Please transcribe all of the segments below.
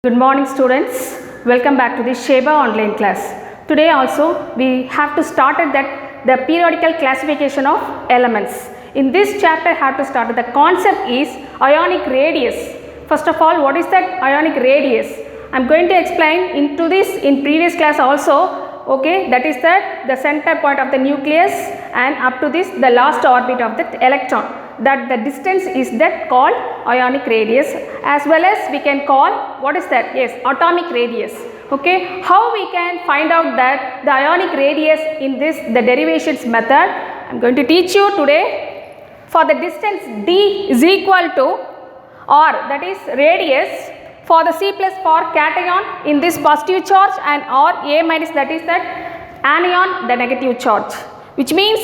Good morning students, welcome back to the Sheba online class. Today also we have to start at the periodical classification of elements. In this chapter have to start the concept is ionic radius. First of all, what is that ionic radius? I am going to explain into this in previous class also. Okay, that is the center point of the nucleus and up to this the last orbit of the electron, that the distance is that called ionic radius, as well as we can call what is that? Yes, atomic radius. Okay, how we can find out that the ionic radius in this the derivations method? I am going to teach you today. For the distance d is equal to r, that is radius, for the C plus for cation in this positive charge and or A minus, that is that anion the negative charge, which means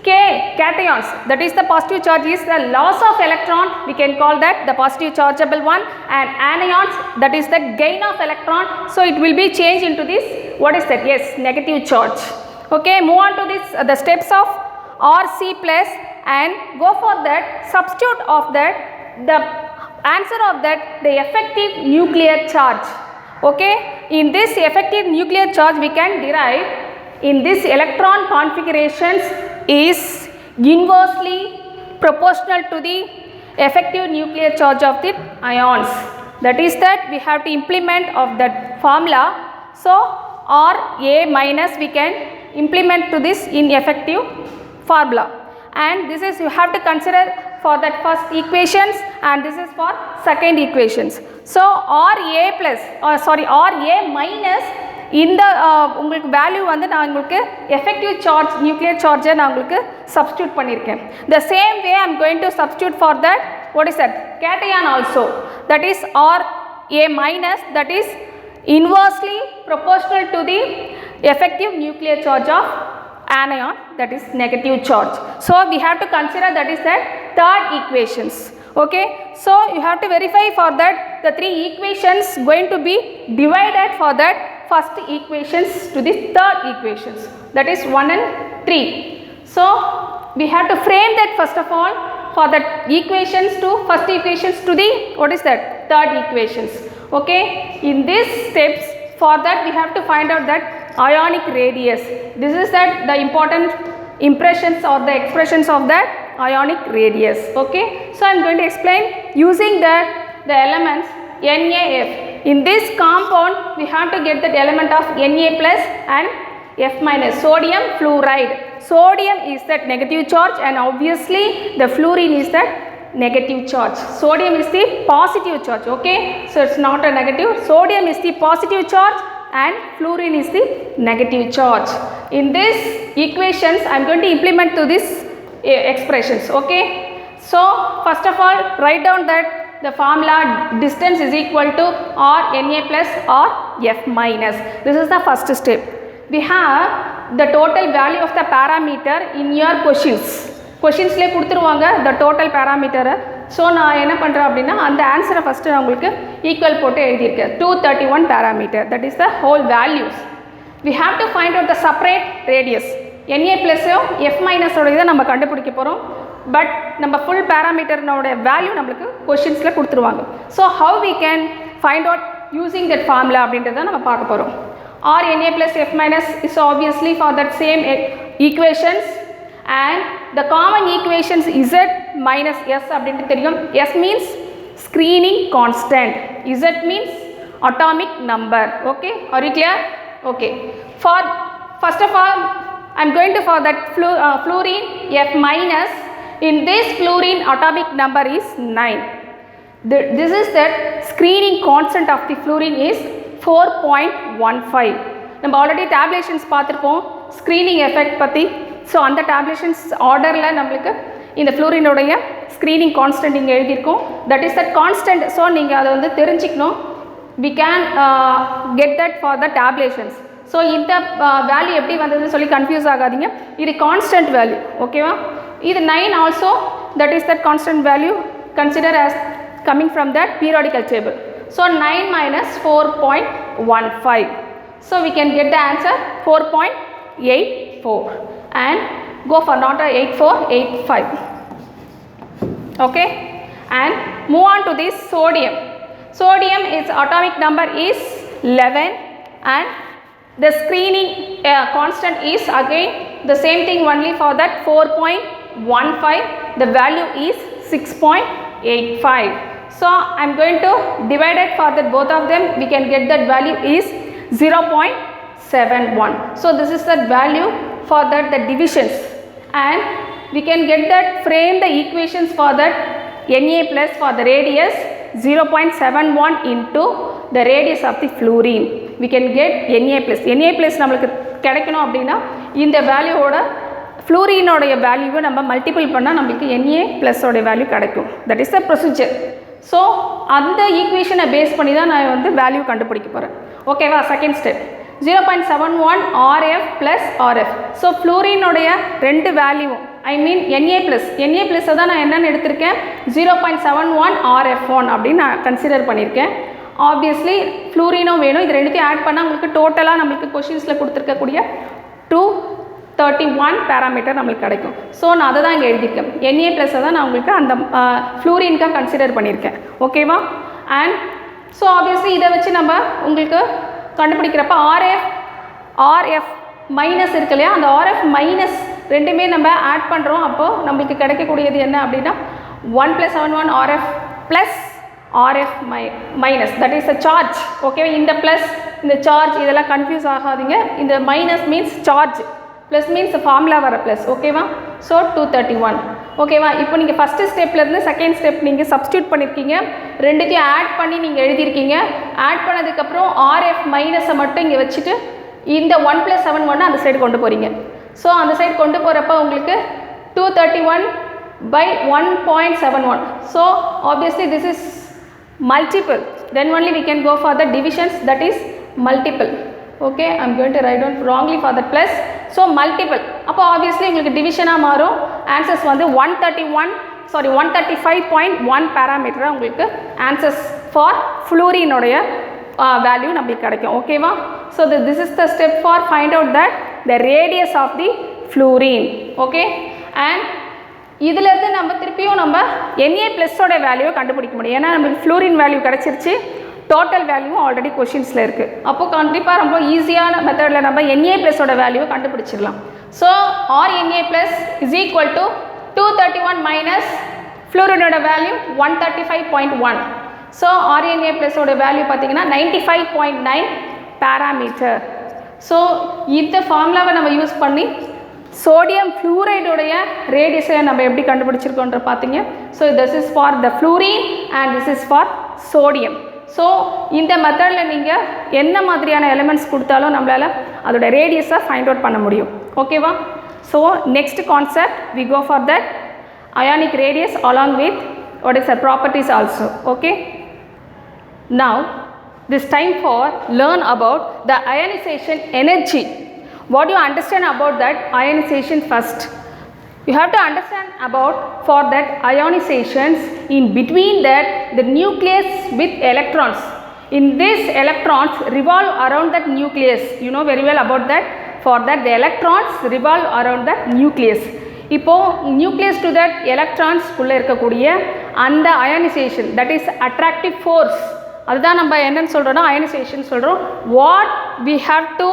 K cations, that is the positive charge, is the loss of electron, we can call that the positive chargeable one, and anions, that is the gain of electron, so it will be changed into this, what is that? Yes, negative charge. Okay, move on to this the steps of RC plus and go for that, substitute of that, the answer of that, the effective nuclear charge. Okay, in this effective nuclear charge we can derive in this electron configurations is inversely proportional to the effective nuclear charge of the ions. That is that we have to implement of that formula. So R A minus we can implement to this in effective formula, and this is you have to consider for that first equations and this is for second equations. So R A plus R A minus இந்த உங்களுக்கு value வந்து நான் உங்களுக்கு effective charge nuclear சார்ஜை நான் உங்களுக்கு substitute பண்ணியிருக்கேன். The same way I am going to substitute for that, what is that? Cation also, that is R A minus, that is inversely proportional to the effective nuclear charge of anion, that is negative charge. So we have to consider that is that third equations. Okay, so you have to verify for that the three equations going to be divided for that first equations to the third equations, that is 1 and 3. So we have to frame that first of all for that equations to first equations to the what is that third equations. Okay, in these steps for that we have to find out that ionic radius. This is that the important impressions or the expressions of that ionic radius. Okay, so I am going to explain using the elements NaF. In this compound we have to get that element of Na plus and F minus, sodium fluoride. Sodium is that negative charge and obviously the fluorine is that negative charge. Sodium is the positive charge. Okay, so it's not a negative. Sodium is the positive charge and fluorine is the negative charge. In this equations I am going to implement to this expressions. Okay, so first of all write down that the formula distance is equal to R Na plus or F minus. This is the first step. We have the total value of the parameter in your questions. Questionsல கொடுத்துருவாங்க the total parameter. So நான் என்ன பண்ணுறேன் அப்படின்னா அந்த ஆன்சரை first நான் உங்களுக்கு equal போட்டு எழுதியிருக்கேன். 231 parameter, that is the whole values. We have to find out the separate radius. Na plus F minus ஓட இதை நம்ம கண்டுபிடிக்க போகிறோம். பட் நம்ம ஃபுல் பேராமீட்டர்னோட வேல்யூ நம்மளுக்கு கொஷின்ஸில் கொடுத்துருவாங்க. So how we can find out using that formula அப்படின்றத நம்ம பார்க்க போகிறோம். R Na plus F minus is obviously for that same equations and the common equations Z minus S அப்படின்ட்டு தெரியும். S means screening constant, Z means atomic number. Okay, are you clear? Okay, for first of all I am going to for that fluorine F minus. In this fluorine atomic number is 9. This is that screening constant of the fluorine is 4.15. நம்ம already டேப்லேஷன்ஸ் பார்த்துருப்போம் screening effect பற்றி. So அந்த டேப்லேஷன்ஸ் ஆர்டரில் நம்மளுக்கு இந்த ஃப்ளூரினுடைய screening constant இங்கே எழுதியிருக்கோம். That is that constant. So நீங்கள் அதை வந்து தெரிஞ்சுக்கணும். we can get that for the tabulations. So இந்த வேல்யூ எப்படி வந்ததுன்னு சொல்லி கன்ஃபியூஸ் ஆகாதீங்க. இது கான்ஸ்டன்ட் வேல்யூ. ஓகேவா? இது 9 also, that is that constant value, consider as coming from that periodical table. So 9 minus 4.15. So we can get the answer 4.84 and go for not a 8485. Okay, and move on to this sodium. Sodium its atomic number is 11 and the screening constant is again the same thing only for that 4.15. The value is 6.85. So I am going to divide it for that both of them. We can get that value is 0.71. So this is the value for that the divisions, and we can get that frame the equations for that Na plus for the radius 0.71 into the radius of the fluorine. We can get Na plus. Na plus நம்மளுக்கு கிடைக்கணும் அப்படின்னா இந்த வேல்யூவோட ஃப்ளூரினோடைய வேல்யூவை நம்ம multiple பண்ணால் நம்மளுக்கு Na plus ஓடைய value கிடைக்கும். That is the procedure. So அந்த ஈக்குவேஷனை பேஸ் பண்ணி தான் நான் வந்து வேல்யூ கண்டுபிடிக்க போகிறேன். ஓகேவா? Second step 0.71 RF plus RF. So ஃப்ளூரினோடைய ரெண்டு வேல்யூவும் ஐ மீன் Na ப்ளஸ்ஸை தான் நான் என்னென்னு எடுத்திருக்கேன் 0.71 RF1 அப்படின்னு நான் கன்சிடர் பண்ணியிருக்கேன். ஆப்வியஸ்லி ஃப்ளூரினும் வேணும். இது ரெண்டுத்தையும் ஆட் பண்ணால் உங்களுக்கு டோட்டலாக நம்மளுக்கு கொஷின்ஸில் கொடுத்துருக்கக்கூடிய 231 பேராமீட்டர் நம்மளுக்கு கிடைக்கும். ஸோ நான் அதை தான் இங்கே எழுதியிருக்கேன். Na ப்ளஸ்ஸை தான் நான் உங்களுக்கு அந்த ஃப்ளூரின்காக கன்சிடர் பண்ணியிருக்கேன். ஓகேவா? அண்ட் ஸோ ஆப்வியஸ்லி இதை வச்சு நம்ம உங்களுக்கு கண்டுபிடிக்கிறப்ப RF மைனஸ் இருக்கு இல்லையா, அந்த RF மைனஸ் ரெண்டுமே நம்ம ஆட் பண்ணுறோம். அப்போது நம்மளுக்கு கிடைக்கக்கூடியது என்ன அப்படின்னா 1+71 RF plus RF minus, that is a charge. ஓகேவா? இந்த ப்ளஸ் இந்த சார்ஜ் இதெல்லாம் கன்ஃபியூஸ் ஆகாதீங்க. இந்த minus means charge, plus means formula வர ப்ளஸ். ஓகேவா? ஸோ 231. ஓகேவா? இப்போ நீங்கள் ஃபஸ்ட்டு ஸ்டெப்லேருந்து செகண்ட் ஸ்டெப் நீங்கள் சப்ஸ்டியூட் பண்ணியிருக்கீங்க, ரெண்டுத்தையும் ஆட் பண்ணி நீங்கள் எழுதியிருக்கீங்க. ஆட் பண்ணதுக்கப்புறம் RF மைனஸை மட்டும் இங்கே வச்சுட்டு இந்த 1+71 அந்த சைடு கொண்டு போகிறீங்க. ஸோ அந்த சைடு கொண்டு போகிறப்ப உங்களுக்கு 231/1.71. So obviously this is multiple, then only we can go for the divisions, that is multiple. Okay, I am going to write down wrongly for the plus. So multiple, அப்போ obviously உங்களுக்கு டிவிஷனாக மாறும். Answers வந்து 135.1 பேராமீட்டராக உங்களுக்கு answers for ஃப்ளூரினுடைய value நம்மளுக்கு கிடைக்கும். ஓகேவா? So this is the step for find out that the radius of the fluorine. Okay, and இதிலேருந்து நம்ம திருப்பியும் நம்ம Na ப்ளஸ்ஸோட வேல்யூவை கண்டுபிடிக்க முடியும். ஏன்னா நம்மளுக்கு ஃப்ளூரின் வேல்யூ கிடச்சிருச்சு, டோட்டல் வேல்யூவும் ஆல்ரெடி கொஷின்ஸில் இருக்குது. அப்போது கண்டிப்பாக ரொம்ப ஈஸியான மெத்தடில் நம்ம Na ப்ளஸ்ஸோட வேல்யூவை கண்டுபிடிச்சிடலாம். So RNA plus is equal to 231 minus ஃப்ளூரினோட வேல்யூ 135.1. ஸோ RNA ப்ளஸோட வேல்யூ பார்த்தீங்கன்னா 95.9 பேராமீட்டர். ஸோ இந்த ஃபார்முலாவை நம்ம யூஸ் பண்ணி சோடியம் ஃப்ளூரைடோடைய ரேடியஸை நம்ம எப்படி கண்டுபிடிச்சிருக்கோன்ற பார்த்தீங்க. So this is for the fluorine and this is for sodium. So இந்த மெத்தடில் நீங்கள் என்ன மாதிரியான எலிமெண்ட்ஸ் கொடுத்தாலும் நம்மளால் அதோட ரேடியஸை ஃபைண்ட் அவுட் பண்ண முடியும். ஓகேவா? So next concept we go for that ionic radius along with what is the properties also. Okay, now this time for learn about the ionization energy. What do you understand about that ionization first? You have to understand about for that ionizations in between that the nucleus with electrons. In this electrons revolve around that nucleus. You know very well about that. For that the electrons revolve around that nucleus. இப்போ nucleus to that electrons குள்ள இருக்கக்கூடிய அந்த ionization, that is attractive force, அதுதான் நம்ம என்னன்னு சொல்றோம்னா ionization சொல்றோம். What we have to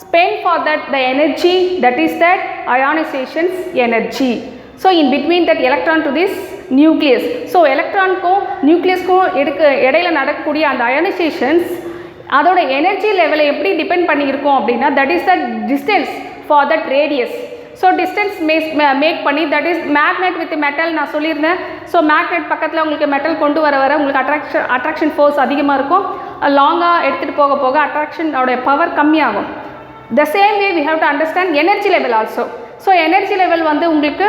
spend for that the energy, that is that ionization energy. So in between that electron to this nucleus, so electron ko nucleus ko இடையில நடக்கக்கூடிய அந்த ionizations அதோட energy லெவலை எப்படி டிபெண்ட் பண்ணியிருக்கோம் அப்படின்னா that is the distance for that radius. So distance make பண்ணி that is magnet with metal நான் சொல்லியிருந்தேன். ஸோ மேக்னெட் பக்கத்தில் உங்களுக்கு மெட்டல் கொண்டு வர உங்களுக்கு அட்ராக்ஷன் ஃபோர்ஸ் அதிகமாக இருக்கும். லாங்காக எடுத்துகிட்டு போக போக அட்ராக்ஷனோடைய பவர் கம்மியாகும். The same way we have to understand energy level also. So energy level வந்து உங்களுக்கு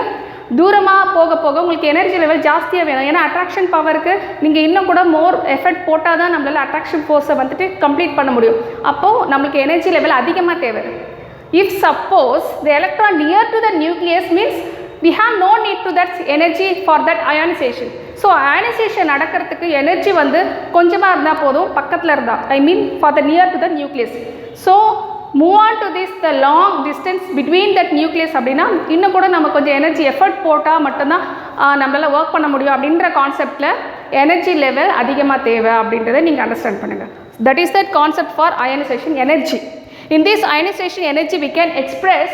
தூரமாக போக போக உங்களுக்கு எனர்ஜி லெவல் ஜாஸ்தியாக வேணும். ஏன்னா அட்ராக்ஷன் பவருக்கு நீங்கள் இன்னும் கூட மோர் எஃபர்ட் போட்டால் தான் நம்மளால் அட்ராக்ஷன் ஃபோர்ஸை வந்துட்டு கம்ப்ளீட் பண்ண முடியும். அப்போது நம்மளுக்கு எனர்ஜி லெவல் அதிகமாக தேவை. If suppose the electron near to the nucleus means we have no need to that energy for that ionization. So ionization நடக்கிறதுக்கு எனர்ஜி வந்து கொஞ்சமாக இருந்தால் போதும், பக்கத்தில் இருந்தால் I mean for the near to the nucleus. So move on to this the long distance between that nucleus அப்படின்னா இன்னும் கூட நம்ம கொஞ்சம் எனர்ஜி எஃபர்ட் போட்டால் மட்டும்தான் நம்மளால் ஒர்க் பண்ண முடியும் அப்படின்ற கான்செப்டில் எனர்ஜி லெவல் அதிகமாக தேவை அப்படின்றத நீங்கள் அண்டர்ஸ்டாண்ட் பண்ணுங்கள். That is the concept for ionization energy. In this ionization energy we can express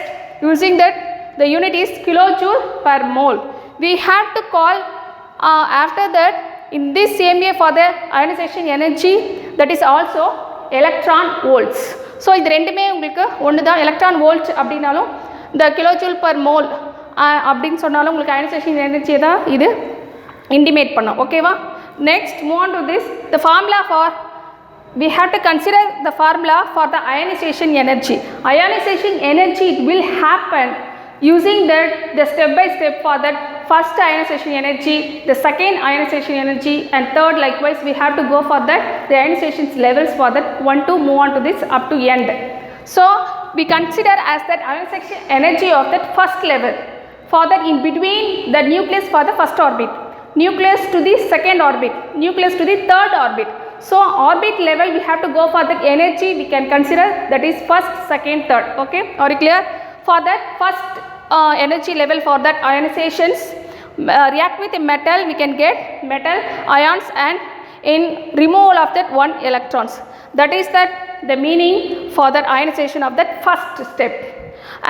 using that the unit is kilojoule per mole. We have to call after that in this same way for the ionization energy, that is also electron volts. So இது ரெண்டுமே உங்களுக்கு ஒன்று தான். Electron volt அப்படின்னாலும் இந்த kilojoule per mole அப்படின்னு சொன்னாலும் உங்களுக்கு அயனைசேஷன் எனர்ஜியை தான் இது இன்டிமேட் பண்ணும். ஓகேவா? Next move on to this the formula for we have to consider the formula for the ionization energy. Ionization energy it will happen using that the step by step for that first ionization energy, the second ionization energy and third likewise we have to go for that the ionization levels for that one to move on to this up to end. So we consider as that ionization energy of that first level for that in between the nucleus for the first orbit, nucleus to the second orbit, nucleus to the third orbit. So orbit level we have to go for the energy we can consider that is first, second, third. Okay, are you clear? For that first energy level for that ionizations react with a metal, we can get metal ions and in removal of that one electrons. That is that the meaning for that ionization of that first step.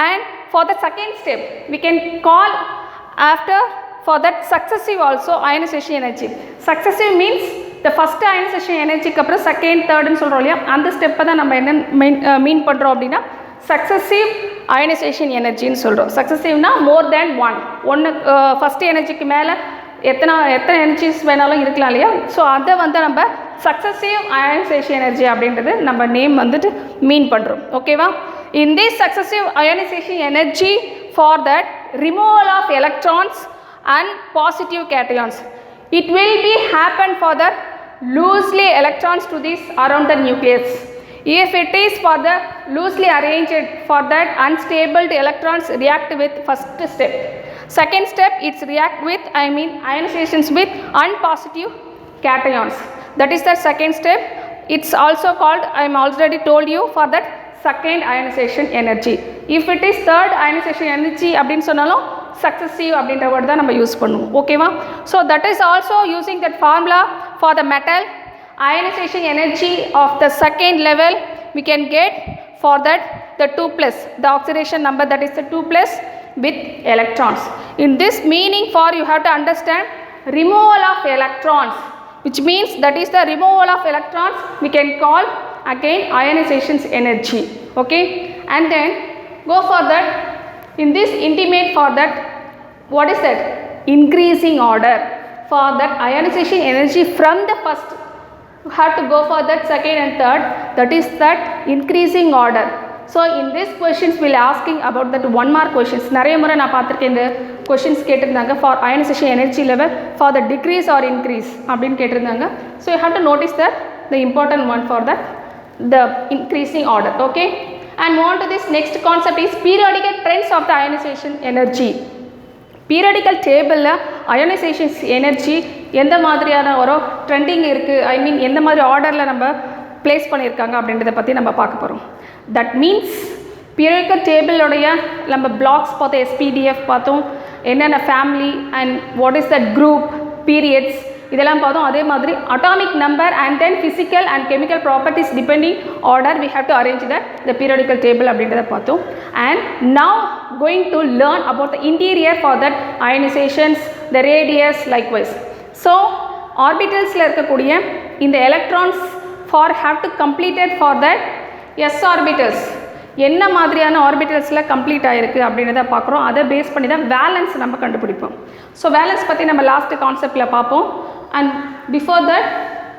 And for the second step we can call after for that successive also ionization energy. Successive means the first ionization energy க்கு அப்புறம் second தேர்ட்னு சொல்கிறோம் இல்லையா, அந்த ஸ்டெப்பை தான் நம்ம என்ன மீன் பண்ணுறோம் அப்படின்னா சக்ஸசிவ் அயனைசேஷன் எனர்ஜின்னு சொல்கிறோம். சக்ஸசிவ்னா மோர் தேன் ஒன்று ஃபஸ்ட் எனர்ஜிக்கு மேலே எத்தனை எனர்ஜிஸ் வேணாலும் இருக்கலாம் இல்லையா. ஸோ அதை வந்து நம்ம சக்ஸசிவ் அயனைசேஷன் எனர்ஜி அப்படின்றது நம்ம நேம் வந்துட்டு மீன் பண்ணுறோம். ஓகேவா? In this successive ionization energy for that removal of electrons and positive cations, it will be happen for the loosely electrons to this around the nucleus. If it is for the loosely arranged for that unstable electrons react with first step. Second step it's react with ionizations with unpositive cations. That is the second step. It's also called, I am already told you, for that second ionization energy. If it is third ionization energy அப்படினு சொன்னாலும் successive அப்படின்ற word தான் நம்ம use பண்ணுவோம். ஓகேவா? So that is also using that formula for the metal ionization energy of the second level we can get for that the 2+, the oxidation number, that is the 2+ with electrons. In this meaning for you have to understand removal of electrons, which means that is the removal of electrons we can call again ionization energy. Okay, and then go for that. In this intimate for that, what is that? Increasing order for that ionization energy from the first you have to go for that second and third, that is that increasing order. So in this questions we will asking about that one mark questions. நிறைய முறை நான் பார்த்திருக்கேன் இந்த questions கேட்டிருந்தாங்க for ionization energy level for the decrease or increase அப்படின்னு கேட்டிருந்தாங்க. So you have to notice that the important one for that the increasing order. Okay, and move on to this next concept is periodical trends of the ionization energy. Periodical table ionization energy எந்த மாதிரியான ஒரு trending இருக்குது, எந்த மாதிரி ஆர்டரில் நம்ம place பண்ணியிருக்காங்க அப்படின்றத பற்றி நம்ம பார்க்க போகிறோம். தட் மீன்ஸ் periodical டேபிளோடைய நம்ம பிளாக்ஸ் பார்த்தோம், SPDF பார்த்தோம், என்னென்ன family and what is that group, periods இதெல்லாம் பார்த்தோம். அதே மாதிரி atomic number and then physical and chemical properties depending order we have to arrange the periodical table அப்படின்றத பார்த்தோம். And now going to learn about the interior for that ionizations, the radius likewise. So ஆர்பிட்டல்ஸில் இருக்கக்கூடிய இந்த electrons for have to completed for that S orbitals என்ன மாதிரியான ஆர்பிட்டல்ஸில் complete ஆகிருக்கு அப்படின்றத பார்க்குறோம். அதை பேஸ் பண்ணி தான் வேலன்ஸ் நம்ம கண்டுபிடிப்போம். ஸோ வேலன்ஸ் பற்றி நம்ம லாஸ்ட்டு கான்செப்டில் பார்ப்போம். அண்ட் பிஃபோர் தட்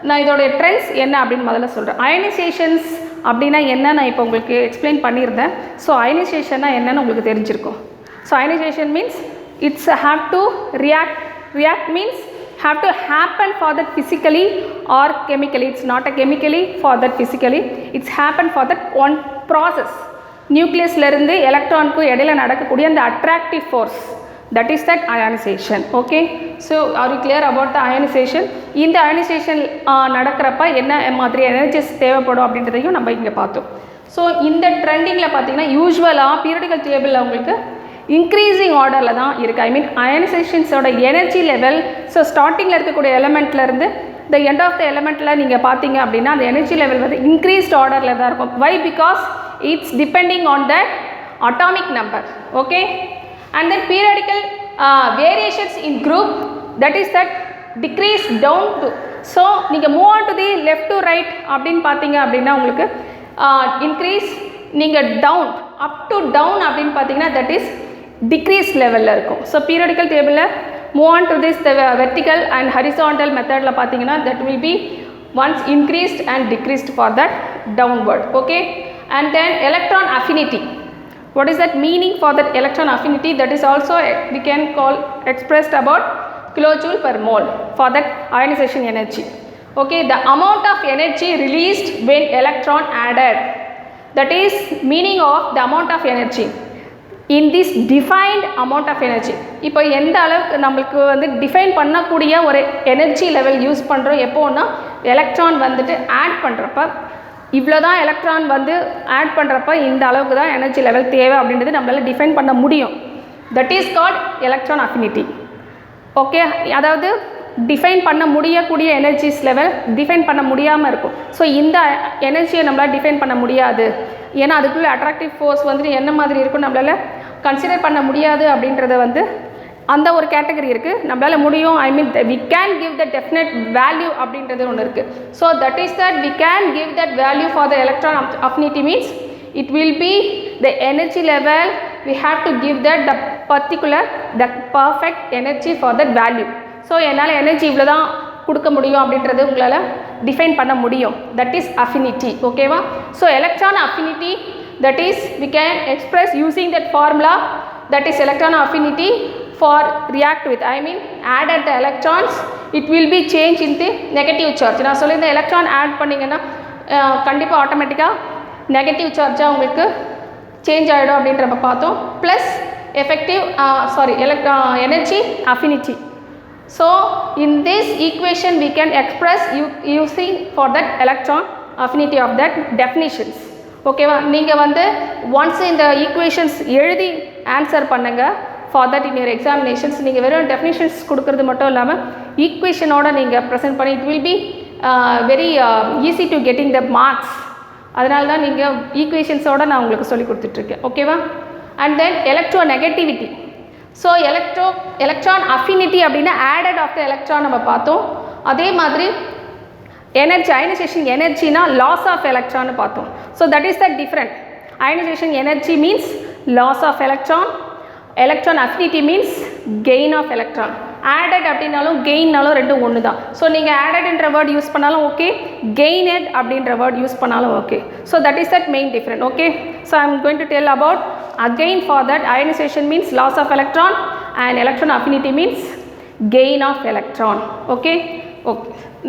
நான் இதோடைய ட்ரெண்ட்ஸ் என்ன அப்படின்னு முதல்ல சொல்கிறேன். அயனைசேஷன்ஸ் அப்படின்னா என்ன நான் இப்போ உங்களுக்கு எக்ஸ்பிளைன் பண்ணியிருந்தேன். ஸோ அயனைசேஷன்னா என்னன்னு உங்களுக்கு தெரிஞ்சிருக்கும். So ionisation means it's have to react means have to happen for that physically or chemically. It's not a chemically for that physically, it's happen for that one process. நியூக்ளியஸ்ல இருந்து எலக்ட்ரானுக்கு இடையில நடக்கக்கூடிய அந்த attractive force, that is that ionization. Okay, so are you clear about the ionization? இந்த ionisation நடக்கிறப்ப என்ன மாதிரி energies தேவைப்படும் அப்படின்றதையும் நம்ம இங்கே பார்த்தோம். ஸோ இந்த ட்ரெண்டிங்கில் பார்த்தீங்கன்னா யூஸ்வலாக பீரியாடிக்கல் டேபிளில் உங்களுக்கு இன்க்ரீசிங் ஆர்டரில் தான் இருக்குது. ஐ மீன் அயனைசேஷன்ஸோட எனர்ஜி லெவல் ஸோ ஸ்டார்டிங்கில் இருக்கக்கூடிய எலமெண்ட்லேருந்து த எண்ட் ஆஃப் த எலமெண்ட்டில் நீங்கள் பார்த்தீங்க அப்படின்னா அந்த எனர்ஜி லெவல் வந்து இன்க்ரீஸ்ட் ஆர்டரில் தான் இருக்கும். Why? Because it's depending on the atomic number. Okay, and then periodical variations in group that is that decrease down to. So நீங்கள் move on to the left to right அப்படின்னு பார்த்தீங்க அப்படின்னா உங்களுக்கு increase, நீங்கள் down up to down அப்படின்னு பார்த்தீங்கன்னா that is degrees லெவலில் இருக்கும். ஸோ பீரியாடிக்கல் டேபிளில் move on to this vertical and horizontal மெத்தடில் பார்த்தீங்கன்னா that will be once increased and decreased for that downward. Okay, and then electron affinity. What is that meaning for that electron affinity? That is also we can call expressed about kilojoule per mole for that ionization energy. Okay, the amount of energy released when electron added, that is meaning of the amount of energy in this defined amount of energy. இப்போ எந்த அளவுக்கு நம்மளுக்கு வந்து define பண்ணக்கூடிய ஒரு energy level use பண்ணுறோம் எப்போன்னா electron வந்துட்டு ஆட் பண்ணுறப்ப இவ்வளோ தான் எலக்ட்ரான் வந்து ஆட் பண்ணுறப்ப இந்த அளவுக்கு தான் எனர்ஜி லெவல் தேவை அப்படின்றது நம்மளால் டிஃபைன் பண்ண முடியும். That is called electron affinity. Okay, அதாவது டிஃபைன் பண்ண முடியக்கூடிய எனர்ஜிஸ் லெவல் டிஃபைன் பண்ண முடியாமல் இருக்கும். ஸோ இந்த எனர்ஜியை நம்மளால் டிஃபைன் பண்ண முடியாது, ஏன்னா அதுக்குள்ளே அட்ராக்டிவ் ஃபோர்ஸ் வந்துட்டு என்ன மாதிரி இருக்கும் நம்மளால் கன்சிடர் பண்ண முடியாது அப்படின்றத வந்து அந்த ஒரு கேட்டகரி இருக்குது. நம்மளால் முடியும், I mean we can give the definite value அப்படின்றது ஒன்று இருக்குது. So that is that we can give that value for the electron affinity means it will be the energy level we have to give that the particular the perfect energy for that value. So என்னால் energy இவ்வளோ தான் கொடுக்க முடியும் அப்படின்றது உங்களால் define பண்ண முடியும். That is affinity. ஓகேவா? So electron affinity that is we can express using that formula that is electron affinity for react with, I mean added the electrons it will be changed into negative charge. நான் சொல்லி இந்த electron add பண்ணிங்கன்னா கண்டிப்பாக ஆட்டோமேட்டிக்காக negative சார்ஜாக உங்களுக்கு change ஆகிடும் அப்படின்றப்ப பார்த்தோம். Plus effective energy affinity. So in this equation we can express using for that electron affinity of that definitions. ஓகேவா? நீங்கள் வந்து ஒன்ஸ் இந்த ஈக்குவேஷன்ஸ் எழுதி ஆன்சர் பண்ணுங்கள் for that in your examinations. நீங்கள் வெறும் டெஃபினிஷன்ஸ் கொடுக்குறது மட்டும் இல்லாமல் ஈக்குவேஷனோட நீங்கள் ப்ரெசென்ட் பண்ணி it will be very easy to getting the marks. அதனால தான் நீங்கள் ஈக்குவேஷன்ஸோடு நான் உங்களுக்கு சொல்லி கொடுத்துட்ருக்கேன். ஓகேவா? And then electronegativity. So electron affinity அப்படின்னா ஆடட் ஆஃப் த எலக்ட்ரான் நம்ம பார்த்தோம். அதே மாதிரி எனர்ஜி அயனைசேஷன் எனர்ஜினா லாஸ் ஆஃப் எலக்ட்ரான்னு பார்த்தோம். So that is the different. Ionization energy means loss of electron, electron affinity means gain of electron. Added அப்படின்னாலும் கெயின்னாலும் ரெண்டும் ஒன்று தான். ஸோ நீங்கள் ஆடட்ன்ற வேர்ட் யூஸ் பண்ணாலும் ஓகே, கெயினட் அப்படின்ற வேர்ட் யூஸ் பண்ணாலும் okay. So that is that main different. Okay, so I am going to tell about again for that ionization means loss of electron and electron affinity means gain of electron. Okay,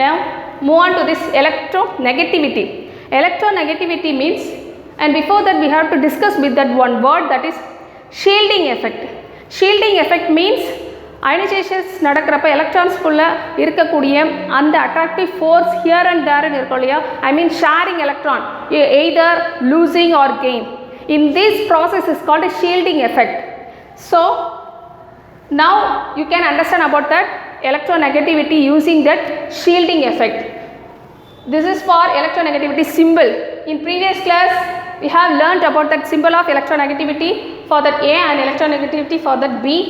now move on to this electronegativity. Electronegativity means, and before that we have to discuss with that one word, that is shielding effect. Shielding effect means ionizations நடக்கிறப்ப எலக்ட்ரான்ஸ்குள்ளே இருக்கக்கூடிய அந்த attractive force here and தேர்னு இருக்கும் இல்லையா, I mean sharing electron either losing or gain. In this process is called a shielding effect. So now you can understand about that electronegativity using that shielding effect. This is for electronegativity symbol. In previous class we have learnt about that symbol of electronegativity for that A and electronegativity for that B.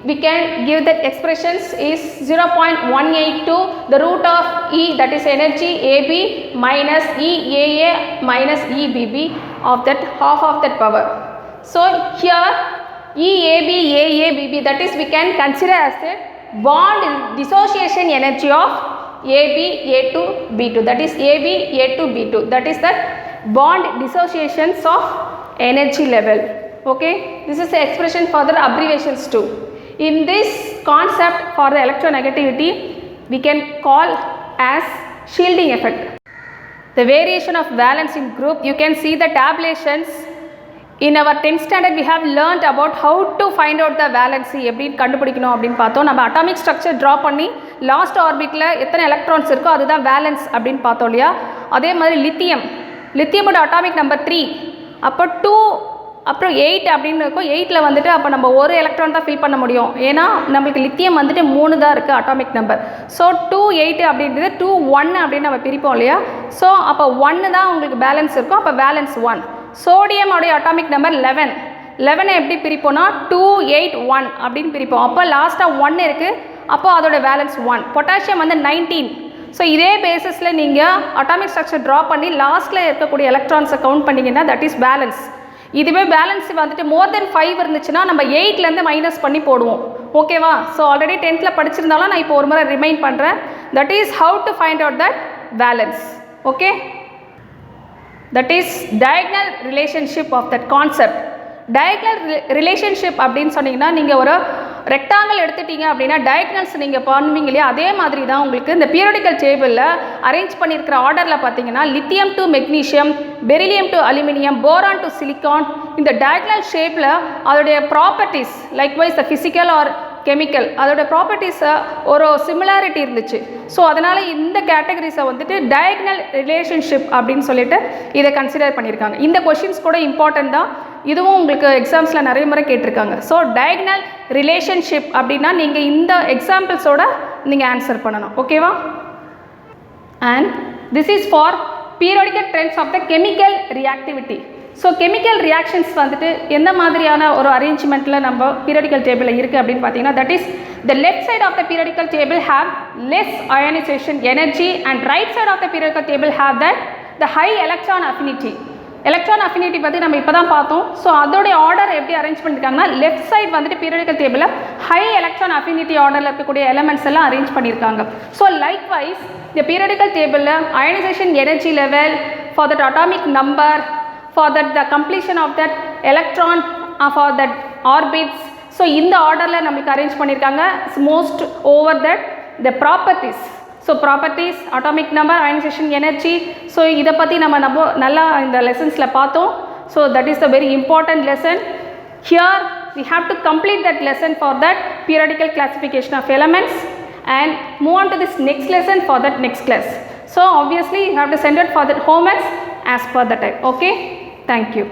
We can give that expressions is 0.182 the root of E, that is energy AB minus EAA minus EBB of that half of that power. So here EAB AABB, that is we can consider as the bond dissociation energy of AB A2 B2, that is AB A2 B2, that is the bond dissociations of energy level. Okay, this is the expression for the abbreviations too. In this concept for the electronegativity we can call as shielding effect. The variation of valence in group, you can see the tabulations. In our 10th standard we have learnt about how to find out the valency. எப்படி கண்டுபிடிக்கணும் அப்படின்னு பார்த்தோம். நம்ம atomic structure draw பண்ணி last ஆர்பிட்டில் எத்தனை electrons இருக்கோ அதுதான் valence அப்படின்னு பார்த்தோம் இல்லையா. அதே மாதிரி லித்தியமோட அட்டாமிக் நம்பர் 3, அப்போ 2 அப்புறம் 8 அப்படின்னு இருக்கும். 8ல் வந்துட்டு அப்போ நம்ம ஒரு எலக்ட்ரான் தான் ஃபில் பண்ண முடியும். ஏன்னா நம்மளுக்கு லித்தியம் வந்துட்டு 3 தான் இருக்குது அட்டாமிக் நம்பர். ஸோ 2 8 அப்படின்றது 2 1 அப்படின்னு நம்ம பிரிப்போம் இல்லையா. ஸோ அப்போ 1 தான் உங்களுக்கு பேலன்ஸ் இருக்கும். அப்போ பேலன்ஸ் 1. சோடியமோடைய atomic number 11. 11 எப்படி பிரிப்போம்னா 2 8 1 அப்படின்னு பிரிப்போம். அப்போ லாஸ்ட்டாக 1 இருக்குது. அப்போ அதோட பேலன்ஸ் 1. பொட்டாசியம் வந்து 19. ஸோ இதே பேசிஸில் நீங்கள் அட்டாமிக் ஸ்ட்ரக்சர் ட்ரா பண்ணி லாஸ்ட்டில் இருக்கக்கூடிய எலக்ட்ரான்ஸை கவுண்ட் பண்ணிங்கன்னா தட் இஸ் பேலன்ஸ். இதுவே பேலன்ஸ் வந்துட்டு மோர் தென் 5 இருந்துச்சுன்னா நம்ம 8லேருந்து மைனஸ் பண்ணி போடுவோம். ஓகேவா? ஸோ ஆல்ரெடி 10th படிச்சிருந்தாலும் நான் இப்போ ஒரு முறை ரிமைண்ட் பண்ணுறேன். That is how to find out that balance. Okay, that is diagonal relationship of that concept. Diagonal relationship அப்படின்னு சொன்னீங்கன்னா நீங்கள் ஒரு ரெக்டாங்கிள் எடுத்துட்டீங்க அப்படின்னா டயகனல்ஸ் நீங்கள் பண்ணுவீங்க இல்லையா, அதே மாதிரி தான் உங்களுக்கு இந்த பீரியாடிக்கல் டேபிளில் அரேஞ்ச் பண்ணியிருக்கிற ஆர்டரில் பார்த்தீங்கன்னா lithium to magnesium, beryllium to aluminium, boron to silicon, இந்த டயகனல் ஷேப்பில் அதோடைய properties likewise the physical R chemical அதோட ப்ராப்பர்ட்டிஸை ஒரு சிமிலாரிட்டி இருந்துச்சு. ஸோ அதனால் இந்த கேட்டகரிஸை வந்துட்டு டயகனல் ரிலேஷன்ஷிப் அப்படின்னு சொல்லிட்டு இதை கன்சிடர் பண்ணியிருக்காங்க. இந்த கொஷின்ஸ் கூட இம்பார்ட்டன்ட் தான். இதுவும் உங்களுக்கு எக்ஸாம்ஸில் நிறைய முறை கேட்டிருக்காங்க. ஸோ டயகனல் ரிலேஷன்ஷிப் அப்படின்னா நீங்கள் இந்த எக்ஸாம்பிள்ஸோட நீங்கள் ஆன்சர் பண்ணணும். ஓகேவா? And this is for periodical trends of the chemical reactivity. So chemical reactions வந்துட்டு எந்த மாதிரியான ஒரு அரேஞ்ச்மெண்ட்டில் நம்ம பீரியாடிக்கல் டேபிளில் இருக்குது அப்படின்னு பார்த்தீங்கன்னா that is the left side of the periodical table have less ionization energy and right side of the periodical table have that the high electron affinity. Electron affinity பற்றி நம்ம இப்போ தான் பார்த்தோம். ஸோ அதோடைய ஆர்டர் எப்படி அரேஞ்ச் பண்ணியிருக்காங்கன்னா left side வந்துட்டு periodical டேபிளில் ஹை எலக்ட்ரான் அஃபினிட்டி ஆர்டரில் இருக்கக்கூடிய எலமெண்ட்ஸ் எல்லாம் அரேஞ்ச் பண்ணியிருக்காங்க. ஸோ லைக்வைஸ் இந்த பீரியாடிக்கல் டேபிளில் ionisation energy level for that atomic number, for that the completion of that electron, for that orbits. So இந்த ஆர்டரில் நம்மளுக்கு அரேஞ்ச் பண்ணியிருக்காங்க. Most over that the properties. So properties, atomic number, ionization energy. So இதை பற்றி நம்ம நல்லா இந்த லெசன்ஸில் பார்த்தோம். So that is a very important lesson. Here we have to complete that lesson for that periodical classification of elements and move on to this next lesson for that next class. So obviously you have to send it for that homeworks as per the time. Okay, thank you.